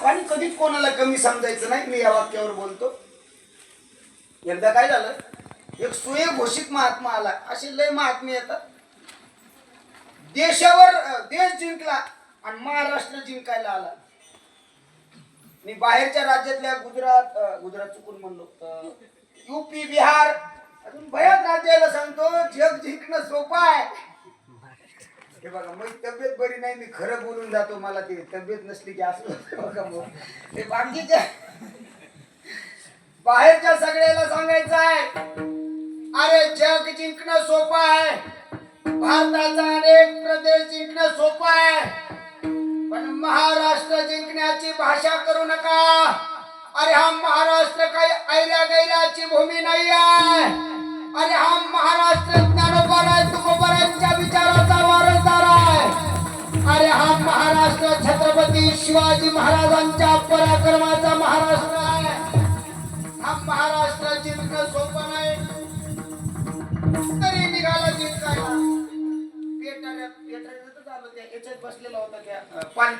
बापाने कधीच कोणाला कमी समजायचं नाही. मी या वाक्यावर बोलतो. एकदा काय झालं, एक स्वयंघोषित महात्मा आला. असे लय महात्मे येतात. देशावर देश जिंकला आणि महाराष्ट्र जिंकायला आला. मी बाहेरच्या राज्यातल्या गुजरात चुकून म्हणलो, यूपी बिहार अजून बऱ्याच राज्याला सांगतो जग जिंकणं सोपं आहे. हे बघा, मग तब्येत बरी नाही, मी खरं बोलून जातो. मला ते तब्येत नसली की असं बघा. ते बाकीच्या बाहेरच्या सगळ्याला सांगायचं आहे, अरे जग जिंकणं सोपं आहे. भारताचा अनेक प्रदेश जिंकणं सोपं आहे, पण महाराष्ट्र जिंकण्याची भाषा करू नका. अरे हा महाराष्ट्र काही ऐल्या गैल्याची भूमी नाही आहे. अरे हा महाराष्ट्र ज्ञानोबा तुकोबारांच्या विचाराचा वारसदार आहे. अरे हा महाराष्ट्र छत्रपती शिवाजी महाराजांच्या पराक्रमाचा महाराष्ट्र आहे. हा महाराष्ट्र जिंकणं सोपं नाही, तरी निघाला जिंकायला. पेटाऱ्यात चालू त्या याच्यात बसलेला होता त्या पाणी